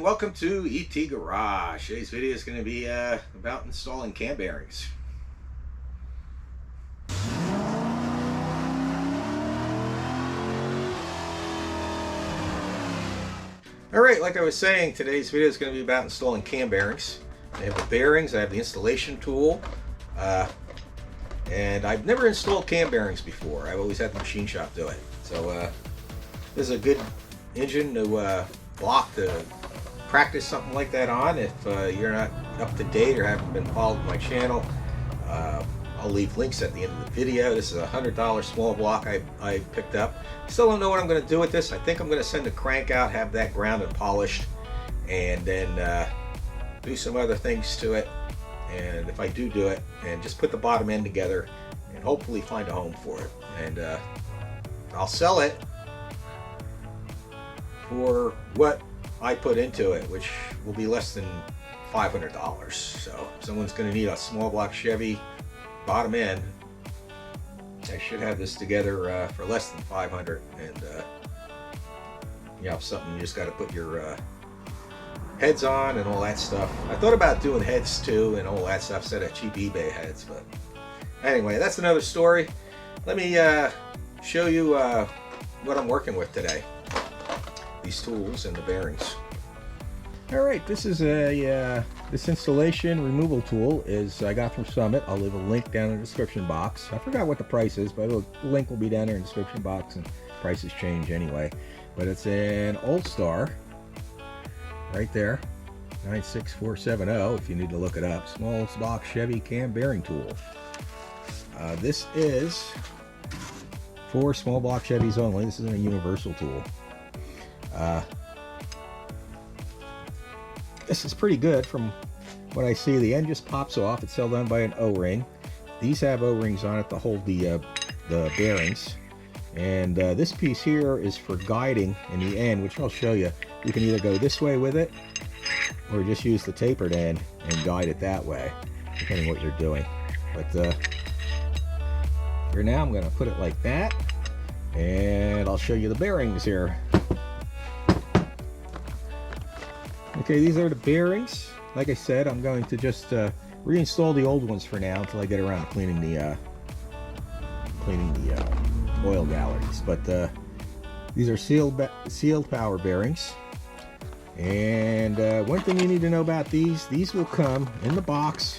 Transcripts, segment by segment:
welcome to ET Garage. Today's video is going to be about installing cam bearings. Alright, like I was saying, today's video is going to be about installing cam bearings. I have the bearings, I have the installation tool, and I've never installed cam bearings before. I've always had the machine shop do it. So this is a good engine to block to practice something like that on. If you're not up to date or haven't been following my channel, I'll leave links at the end of the video. This is a $100 small block I picked up. Still don't know what I'm going to do with this. I think I'm going to send the crank out, have that ground and polished, and then do some other things to it. And if I do it, and just put the bottom end together and hopefully find a home for it. And I'll sell it for what I put into it, which will be less than $500. So if someone's going to need a small block Chevy bottom end, I should have this together for less than $500. And you know, something you just got to put your heads on and all that stuff. I thought about doing heads too and all that stuff instead of cheap eBay heads, but anyway, that's another story. Let me show you what I'm working with today. These tools and the bearings. All right, this is a this installation removal tool is I got from Summit. I'll leave a link down in the description box. I forgot what the price is, but the link will be down there in the description box, and prices change anyway. But it's an Old Star, right there, 96470. If you need to look it up, small block Chevy cam bearing tool. This is for small block Chevys only. This isn't a universal tool. This is pretty good from what I see. The end just pops off. It's held on by an O-ring. These have O-rings on it to hold the bearings. And this piece here is for guiding in the end, which I'll show you. You can either go this way with it, or just use the tapered end and guide it that way, depending what you're doing. But for now, I'm going to put it like that, and I'll show you the bearings here. Okay, these are the bearings. Like I said, I'm going to just reinstall the old ones for now until I get around to cleaning the oil galleries. But these are sealed power bearings. And one thing you need to know about these will come in the box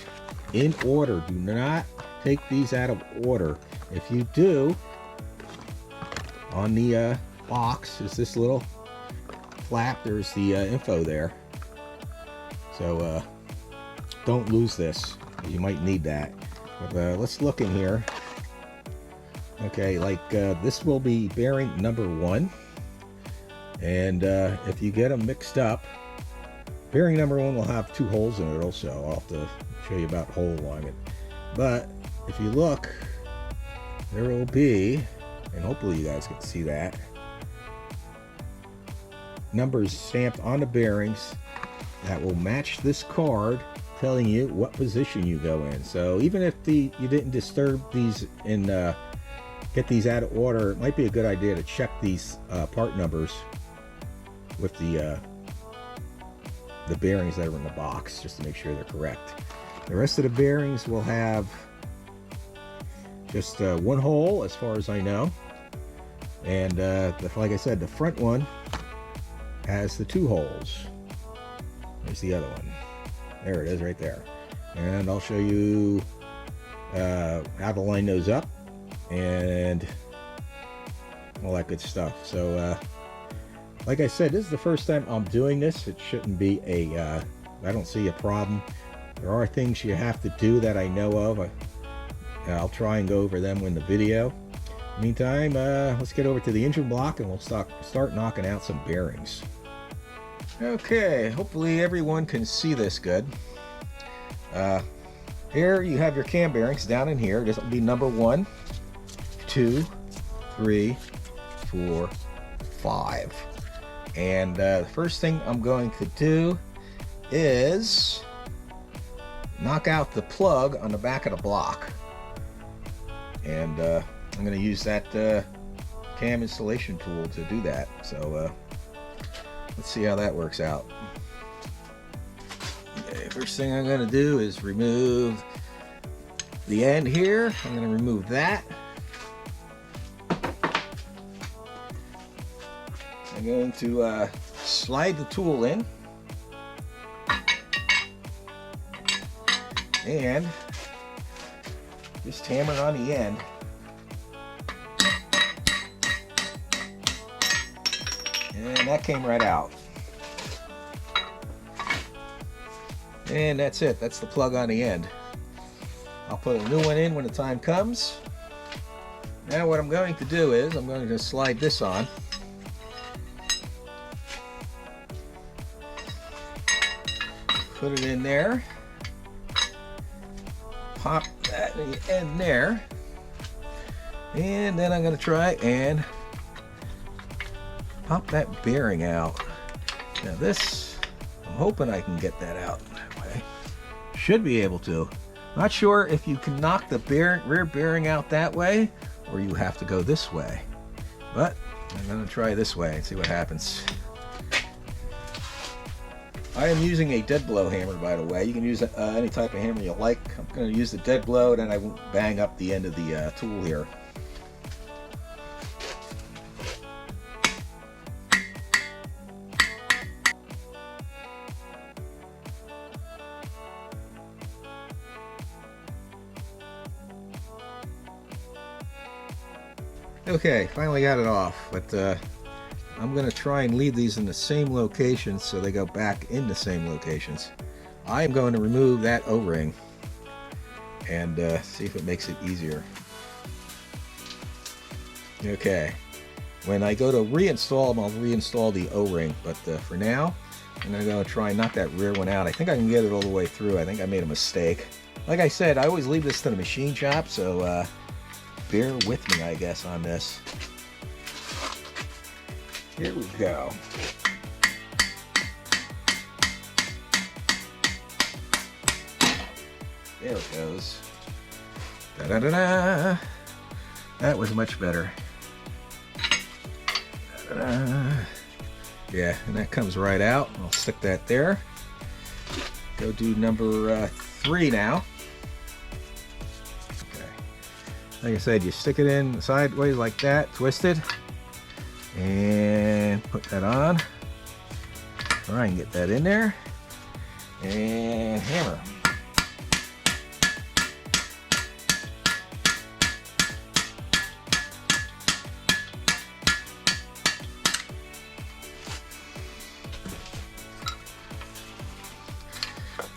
in order. Do not take these out of order. If you do, on the box is this little flap. There's the info there. So don't lose this. You might need that. But let's look in here. Okay, like this will be bearing number 1. And if you get them mixed up, bearing number 1 will have 2 holes in it also. I'll have to show you about hole alignment. But if you look, there will be, and hopefully you guys can see that, numbers stamped on the bearings that will match this card telling you what position you go in. So even if you didn't disturb these and get these out of order, it might be a good idea to check these part numbers with the bearings that are in the box, just to make sure they're correct. The rest of the bearings will have just 1 hole as far as I know, and like I said, the front one has the 2 holes. There's the other one. There it is right there. And I'll show you how to line those up and all that good stuff. So like I said, this is the first time I'm doing this. It shouldn't be I don't see a problem. There are things you have to do that I know of. I'll try and go over them in the video. Meantime, let's get over to the engine block and we'll start knocking out some bearings. Okay, hopefully everyone can see this good. Here you have your cam bearings down in here. This will be number 1, 2, 3, 4, 5. And the first thing I'm going to do is knock out the plug on the back of the block. And I'm going to use that cam installation tool to do that. So let's see how that works out. Okay, first thing I'm going to do is remove the end here. I'm going to remove that. I'm going to slide the tool in and just hammer on the end. And that came right out. And that's it. That's the plug on the end. I'll put a new one in when the time comes. Now what I'm going to do is I'm going to slide this on. Put it in there. Pop that in the end there. And then I'm going to try and pop that bearing out. Now this, I'm hoping I can get that out that way. Should be able to. Not sure if you can knock the rear bearing out that way or you have to go this way. But I'm going to try this way and see what happens. I am using a dead blow hammer, by the way. You can use any type of hammer you like. I'm going to use the dead blow, then I won't bang up the end of the tool here. Okay, finally got it off, but I'm going to try and leave these in the same locations so they go back in the same locations. I am going to remove that O-ring and see if it makes it easier. Okay, when I go to reinstall them, I'll reinstall the O-ring, but for now, I'm going to go try and knock that rear one out. I think I can get it all the way through. I think I made a mistake. Like I said, I always leave this to the machine shop, so bear with me, I guess, on this. Here we go. There it goes. Da-da-da-da. That was much better. Da-da-da. Yeah, and that comes right out. I'll stick that there. Go do number 3 now. Okay. Like I said, you stick it in sideways like that, twist it. And put that on. Try and get that in there. And hammer.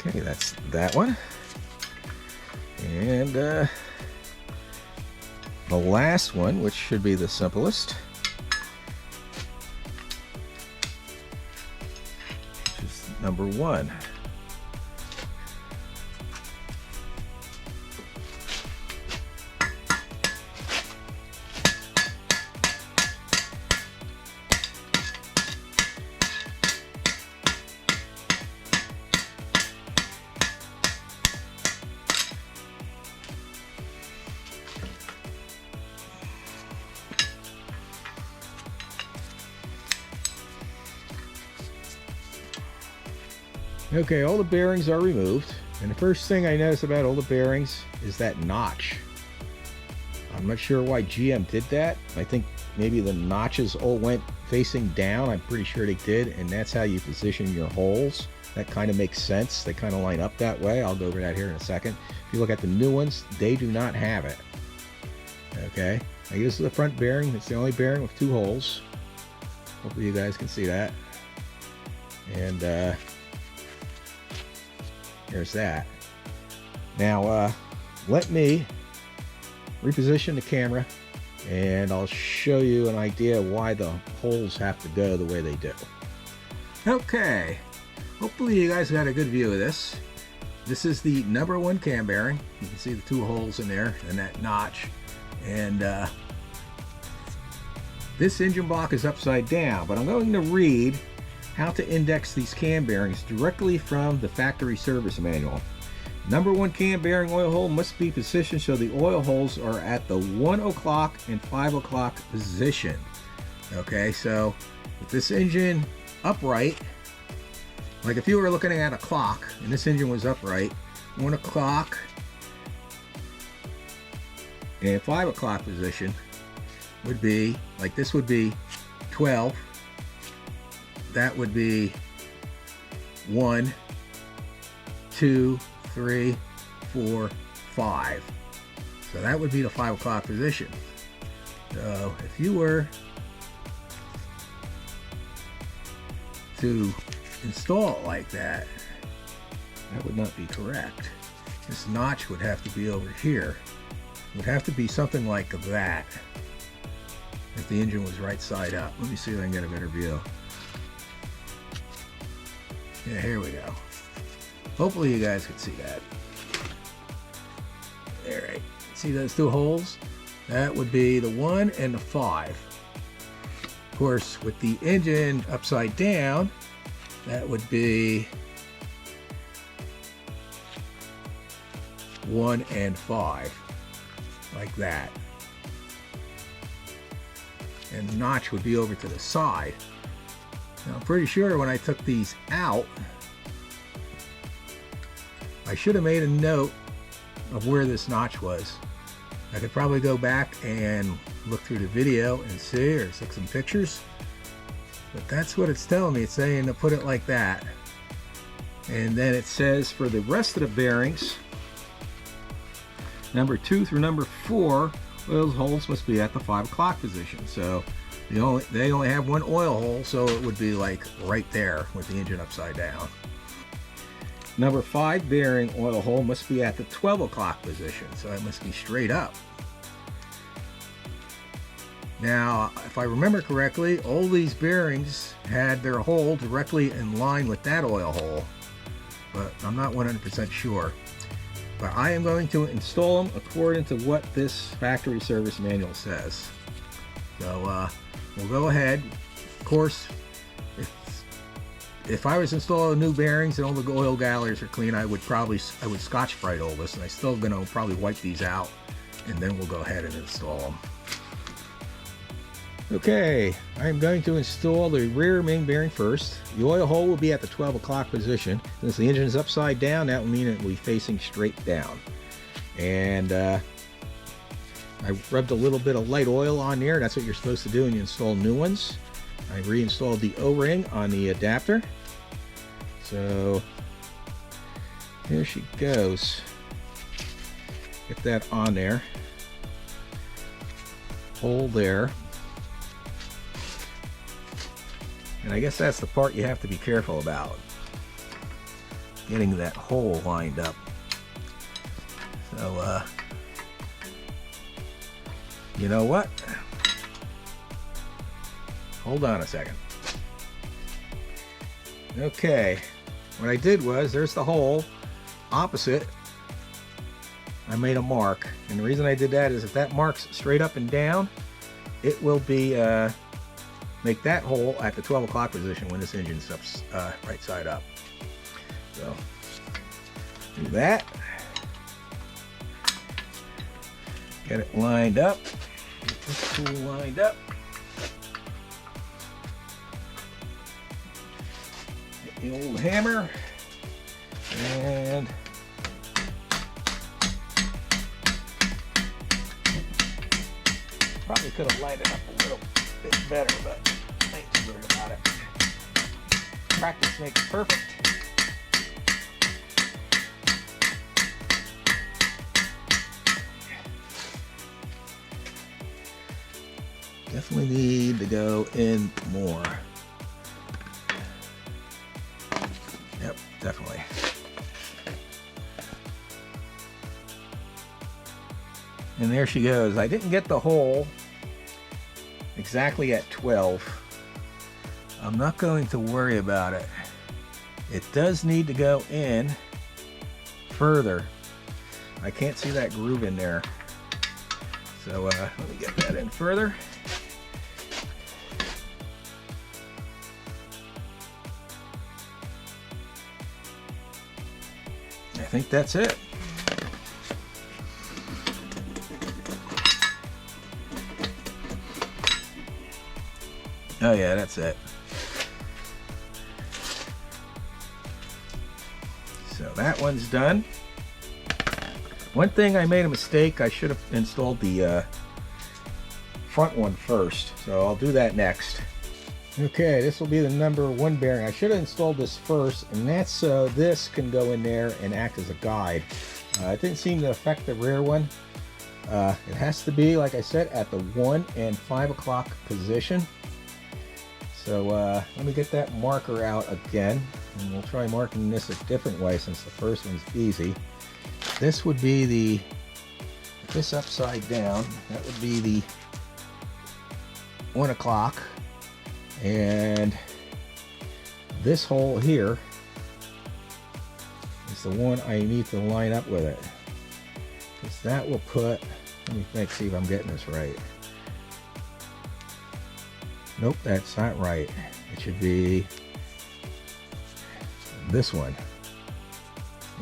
Okay, that's that one. And the last one, which should be the simplest, number 1. Okay, all the bearings are removed, and the first thing I notice about all the bearings is that notch. I'm not sure why GM did that. I think maybe the notches all went facing down. I'm pretty sure they did, and that's how you position your holes. That kind of makes sense. They kind of line up that way. I'll go over that here in a second. If you look at the new ones, they do not have it. Okay, now this is the front bearing. It's the only bearing with 2 holes. Hopefully you guys can see that. And there's that. Now let me reposition the camera and I'll show you an idea why the holes have to go the way they do. Okay, hopefully you guys got a good view of this. This is the number 1 cam bearing. You can see the 2 holes in there and that notch. And this engine block is upside down, but I'm going to read how to index these cam bearings directly from the factory service manual. Number 1 cam bearing oil hole must be positioned so the oil holes are at the 1 o'clock and 5 o'clock position. Okay, so with this engine upright, Like if you were looking at a clock and this engine was upright, 1 o'clock and 5 o'clock position would be, like this would be 12, that would be 1, 2, 3, 4, 5. So that would be the 5 o'clock position. So if you were to install it like that, that would not be correct. This notch would have to be over here. It would have to be something like that if the engine was right side up. Let me see if I can get a better view. Yeah, here we go. Hopefully you guys can see that. All right, see those 2 holes? That would be the 1 and the 5. Of course, with the engine upside down, that would be 1 and 5, like that. And the notch would be over to the side. Now, I'm pretty sure when I took these out, I should have made a note of where this notch was. I could probably go back and look through the video and see, or take some pictures. But that's what it's telling me. It's saying to put it like that. And then it says for the rest of the bearings, number 2 through number 4, oil holes must be at the 5 o'clock position. So they only have 1 oil hole, so it would be like right there with the engine upside down. Number 5 bearing oil hole must be at the 12 o'clock position, so it must be straight up. Now, if I remember correctly, all these bearings had their hole directly in line with that oil hole, but I'm not 100% sure. But I am going to install them according to what this factory service manual says. So we'll go ahead. Of course, if I was installing new bearings and all the oil galleries are clean, I would Scotch-Brite all this, and I'm still going to probably wipe these out, and then we'll go ahead and install them. Okay, I'm going to install the rear main bearing first. The oil hole will be at the 12 o'clock position. Since the engine is upside down, that will mean it will be facing straight down. And I rubbed a little bit of light oil on there. That's what you're supposed to do when you install new ones. I reinstalled the O-ring on the adapter. So here she goes. Get that on there. Hole there. And I guess that's the part you have to be careful about, getting that hole lined up. So, you know what? Hold on a second. Okay, what I did was, there's the hole opposite. I made a mark, and the reason I did that is if that marks straight up and down, it will be make that hole at the 12 o'clock position when this engine's up, right side up. So do that. Get it lined up. Get this tool lined up. Get the old hammer and probably could have lined it up a little bit better, but I ain't too worried about it. Practice makes perfect. Definitely need to go in more. Yep, definitely. And there she goes. I didn't get the hole exactly at 12. I'm not going to worry about it. It does need to go in further. I can't see that groove in there. So let me get that in further. I think that's it. Oh yeah, that's it. So that one's done. One thing I made a mistake, I should have installed the front one first, so I'll do that next. Okay, this will be the #1 bearing. I should have installed this first, and that's so this can go in there and act as a guide. It didn't seem to affect the rear one. It has to be, like I said, at the 1 and 5 o'clock position. So let me get that marker out again, and we'll try marking this a different way since the first one's easy. This would be this upside down, that would be the 1 o'clock, and this hole here is the one I need to line up with it, because that will put, let me think, see if I'm getting this right. Nope, that's not right. It should be this one.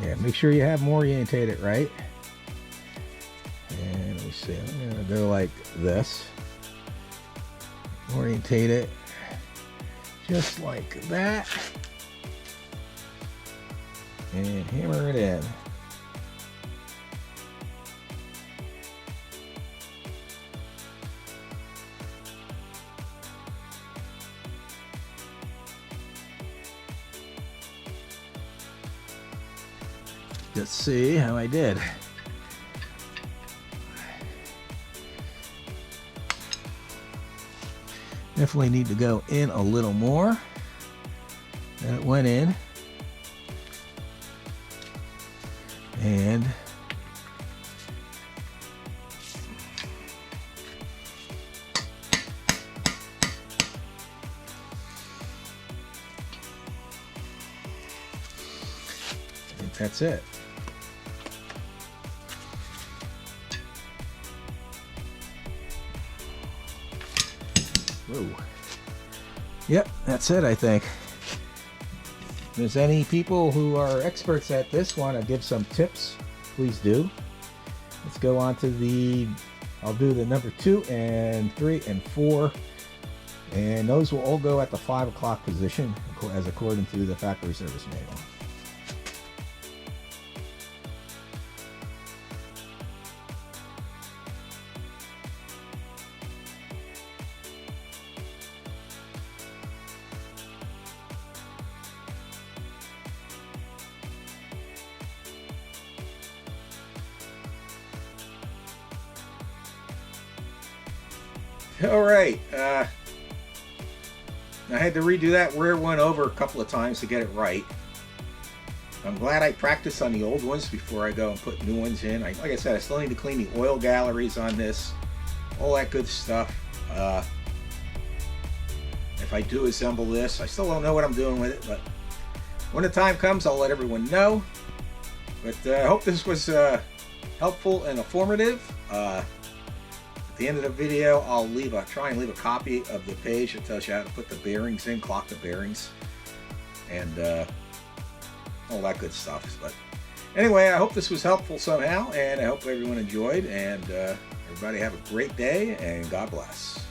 Yeah, make sure you have them orientated right. And let me see, I'm gonna go like this. Orientate it just like that. And hammer it in. Let's see how I did. Definitely need to go in a little more. That went in. And I think that's it. Whoa. Yep, that's it, I think. If there's any people who are experts at this, want to give some tips, please do. Let's go on to I'll do the #2 and 3 and 4, and those will all go at the 5 o'clock position as according to the factory service manual. All right, I had to redo that rear one over a couple of times to get it right. I'm glad I practiced on the old ones before I go and put new ones in. Like I said, I still need to clean the oil galleries on this, all that good stuff. If I do assemble this, I still don't know what I'm doing with it, but when the time comes, I'll let everyone know. But I hope this was helpful and informative. At the end of the video, I'll try and leave a copy of the page that tells you how to put the bearings in, clock the bearings, and all that good stuff. But anyway, I hope this was helpful somehow, and I hope everyone enjoyed, and everybody have a great day, and God bless.